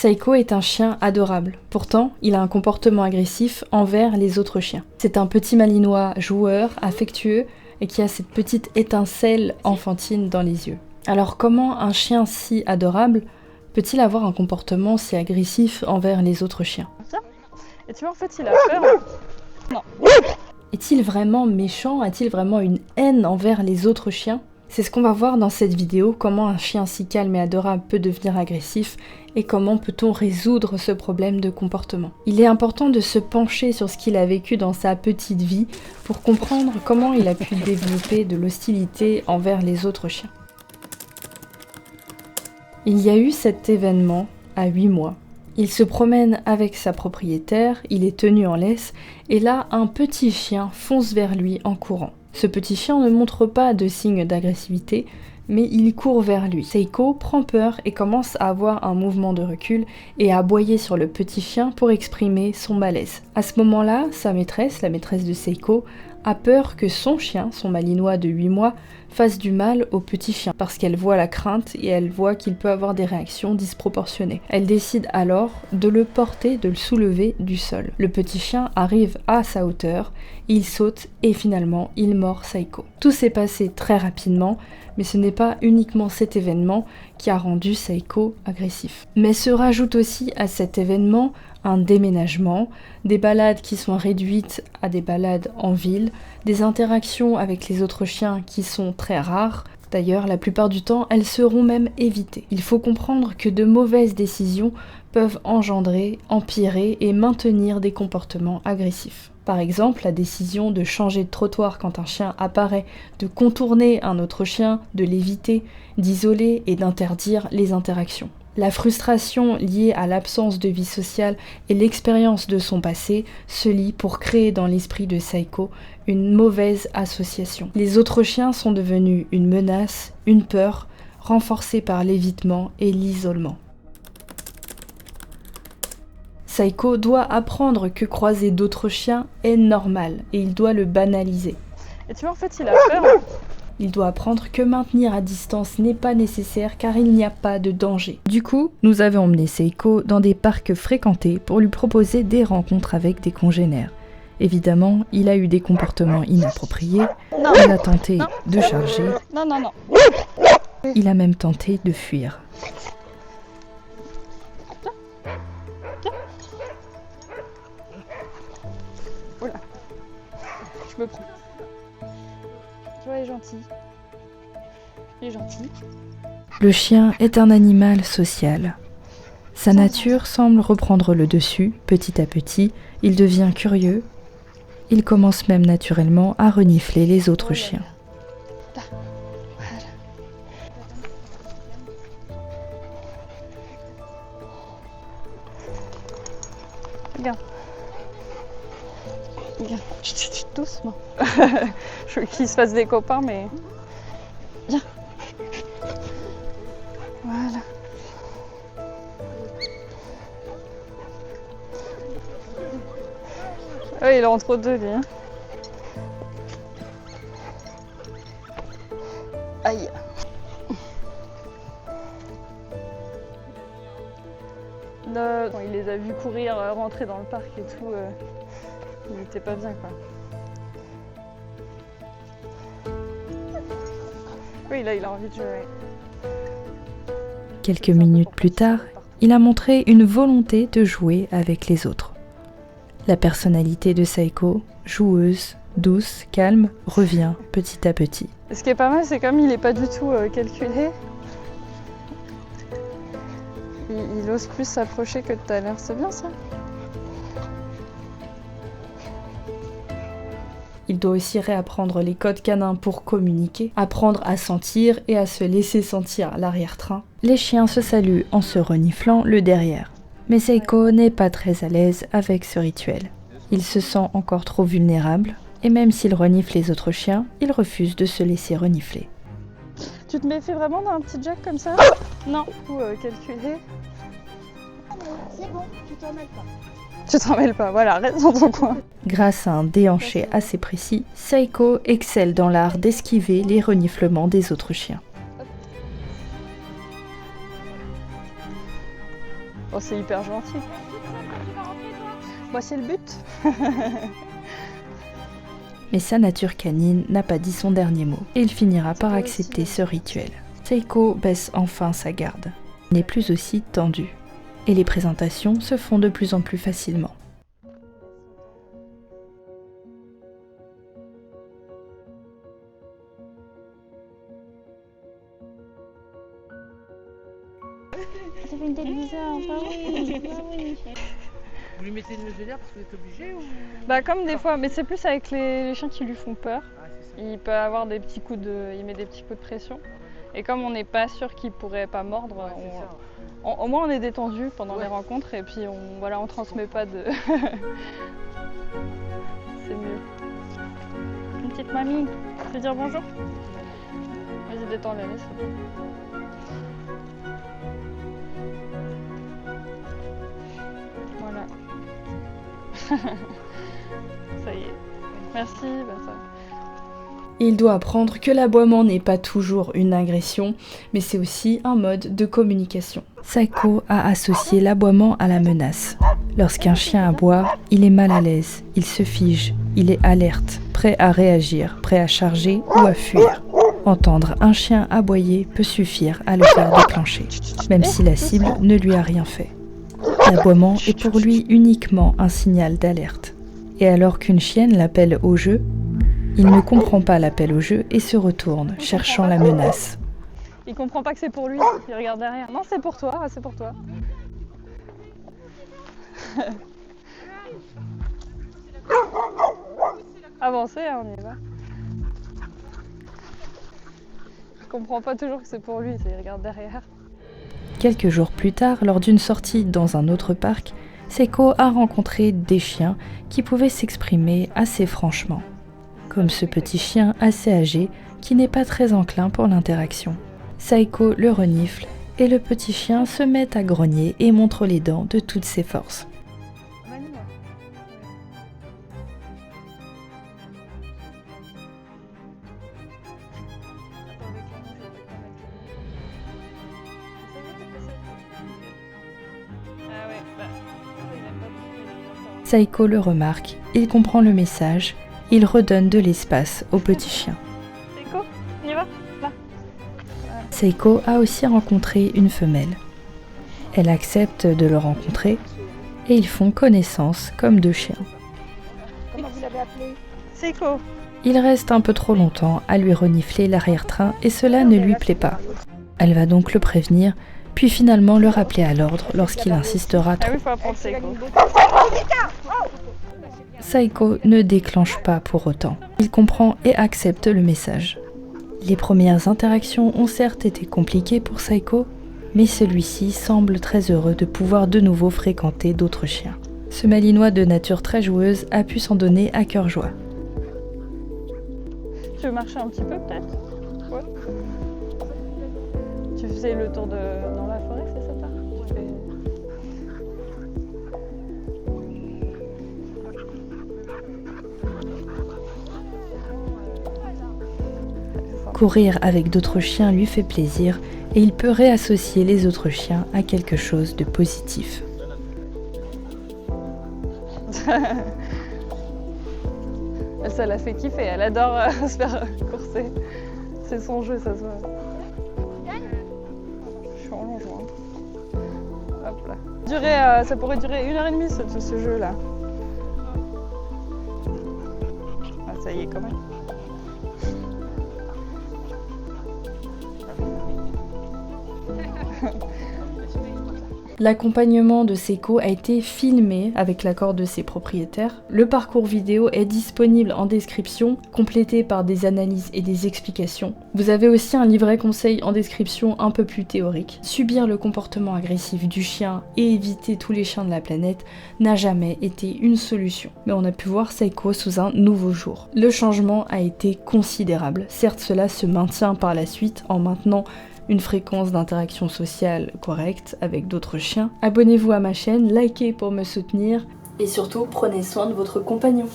Saiko est un chien adorable. Pourtant, il a un comportement agressif envers les autres chiens. C'est un petit malinois joueur, affectueux et qui a cette petite étincelle enfantine dans les yeux. Alors comment un chien si adorable peut-il avoir un comportement si agressif envers les autres chiens? Et tu vois, en fait, il a peur. Non. Est-il vraiment méchant? A-t-il vraiment une haine envers les autres chiens? C'est ce qu'on va voir dans cette vidéo, comment un chien si calme et adorable peut devenir agressif et comment peut-on résoudre ce problème de comportement. Il est important de se pencher sur ce qu'il a vécu dans sa petite vie pour comprendre comment il a pu développer de l'hostilité envers les autres chiens. Il y a eu cet événement à 8 mois. Il se promène avec sa propriétaire, il est tenu en laisse, et là, un petit chien fonce vers lui en courant. Ce petit chien ne montre pas de signes d'agressivité, mais il court vers lui. Saiko prend peur et commence à avoir un mouvement de recul et à aboyer sur le petit chien pour exprimer son malaise. À ce moment-là, sa maîtresse, la maîtresse de Saiko, a peur que son chien, son malinois de 8 mois, fasse du mal au petit chien, parce qu'elle voit la crainte et elle voit qu'il peut avoir des réactions disproportionnées. Elle décide alors de le porter, de le soulever du sol. Le petit chien arrive à sa hauteur, il saute et finalement il mord Saiko. Tout s'est passé très rapidement, mais ce n'est pas uniquement cet événement qui a rendu Saiko agressif. Mais se rajoute aussi à cet événement un déménagement, des balades qui sont réduites à des balades en ville, des interactions avec les autres chiens qui sont très rares. D'ailleurs, la plupart du temps, elles seront même évitées. Il faut comprendre que de mauvaises décisions peuvent engendrer, empirer et maintenir des comportements agressifs. Par exemple, la décision de changer de trottoir quand un chien apparaît, de contourner un autre chien, de l'éviter, d'isoler et d'interdire les interactions. La frustration liée à l'absence de vie sociale et l'expérience de son passé se lient pour créer dans l'esprit de Saiko une mauvaise association. Les autres chiens sont devenus une menace, une peur, renforcée par l'évitement et l'isolement. Saiko doit apprendre que croiser d'autres chiens est normal et il doit le banaliser. Et tu vois, en fait, il a peur. Il doit apprendre que maintenir à distance n'est pas nécessaire car il n'y a pas de danger. Du coup, nous avons emmené Saiko dans des parcs fréquentés pour lui proposer des rencontres avec des congénères. Évidemment, il a eu des comportements inappropriés, il a tenté de charger, il a même tenté de fuir. Oula, je me prends. Tu vois, il est gentil. Il est gentil. Le chien est un animal social. Sa nature semble reprendre le dessus, petit à petit, il devient curieux. Il commence même naturellement à renifler les autres chiens. Regarde. Regarde. Doucement. Je veux qu'il se fasse des copains, mais... Viens. Voilà. Ouais, il est entre deux, lui. Hein. Aïe. Il les a vus courir, rentrer dans le parc et tout. Il n'était pas bien, quoi. Oui, là, il a envie de jouer. Quelques minutes plus tard, il a montré une volonté de jouer avec les autres. La personnalité de Saiko, joueuse, douce, calme, revient petit à petit. Et ce qui est pas mal, c'est comme il n'est pas du tout calculé. Il ose plus s'approcher que tout à l'heure. C'est bien, ça. Il doit aussi réapprendre les codes canins pour communiquer, apprendre à sentir et à se laisser sentir à l'arrière-train. Les chiens se saluent en se reniflant le derrière. Mais Saiko n'est pas très à l'aise avec ce rituel. Il se sent encore trop vulnérable, et même s'il renifle les autres chiens, il refuse de se laisser renifler. Tu te méfies vraiment d'un petit Jack comme ça? Non. Ou calculé. C'est bon, tu t'en mêles pas. Tu t'en mêles pas, voilà, reste dans ton coin. Grâce à un déhanché assez précis, Saiko excelle dans l'art d'esquiver les reniflements des autres chiens. Oh, c'est hyper gentil. Moi, c'est le but. Mais sa nature canine n'a pas dit son dernier mot, et il finira par accepter ce rituel. Seiko baisse enfin sa garde, n'est plus aussi tendue, et les présentations se font de plus en plus facilement. Ça fait une tête bizarre, pas oui, pas oui. Vous lui mettez une muselière parce que vous êtes obligé ou... Bah comme des fois, mais c'est plus avec les chiens qui lui font peur. Ah, c'est ça. Il peut avoir des petits coups de... Il met des petits coups de pression. Et comme on n'est pas sûr qu'il pourrait pas mordre, Ouais, c'est ça. au moins on est détendu pendant Ouais. les rencontres et puis on transmet pas de... C'est mieux. Une petite mamie, tu veux dire bonjour? Vas-y, détends-les, c'est bon. Voilà. Ça y est. Merci, bah ça... Il doit apprendre que l'aboiement n'est pas toujours une agression, mais c'est aussi un mode de communication. Seiko a associé l'aboiement à la menace. Lorsqu'un chien aboie, il est mal à l'aise, il se fige, il est alerte, prêt à réagir, prêt à charger ou à fuir. Entendre un chien aboyer peut suffire à le faire déclencher, même si la cible ne lui a rien fait. L'aboiement est pour lui uniquement un signal d'alerte. Et alors qu'une chienne l'appelle au jeu, il ne comprend pas l'appel au jeu et se retourne, cherchant la menace. Il comprend pas que c'est pour lui, il regarde derrière. Non, c'est pour toi, c'est pour toi. Avancez, hein, on y va. Il comprend pas toujours que c'est pour lui, il regarde derrière. Quelques jours plus tard, lors d'une sortie dans un autre parc, Seiko a rencontré des chiens qui pouvaient s'exprimer assez franchement. Comme ce petit chien assez âgé qui n'est pas très enclin pour l'interaction. Seiko le renifle et le petit chien se met à grogner et montre les dents de toutes ses forces. Seiko le remarque, il comprend le message, il redonne de l'espace au petit chien. Seiko, on y va? Là. Seiko a aussi rencontré une femelle. Elle accepte de le rencontrer et ils font connaissance comme deux chiens. Comment vous l'avez appelé? Seiko. Il reste un peu trop longtemps à lui renifler l'arrière-train et cela ne lui plaît pas. Elle va donc le prévenir, puis finalement le rappeler à l'ordre lorsqu'il insistera Ah trop. oui, faut apprendre Seiko. Seiko ne déclenche pas pour autant. Il comprend et accepte le message. Les premières interactions ont certes été compliquées pour Seiko, mais celui-ci semble très heureux de pouvoir de nouveau fréquenter d'autres chiens. Ce malinois de nature très joueuse a pu s'en donner à cœur joie. Tu veux marcher un petit peu peut-être? Ouais. Tu faisais le tour dans la forêt, c'est ça? Tu fais... Courir avec d'autres chiens lui fait plaisir et il peut réassocier les autres chiens à quelque chose de positif. Ça l'a fait kiffer, elle adore se faire courser. C'est son jeu, ça se voit. Je suis en long joint. Hop là. Ça pourrait durer 1h30 ce jeu-là. Ah, ça y est quand même. L'accompagnement de Seiko a été filmé avec l'accord de ses propriétaires. Le parcours vidéo est disponible en description, complété par des analyses et des explications. Vous avez aussi un livret conseil en description un peu plus théorique. Subir le comportement agressif du chien et éviter tous les chiens de la planète n'a jamais été une solution. Mais on a pu voir Seiko sous un nouveau jour. Le changement a été considérable. Certes, cela se maintient par la suite en maintenant une fréquence d'interaction sociale correcte avec d'autres chiens. Abonnez-vous à ma chaîne, likez pour me soutenir et surtout prenez soin de votre compagnon.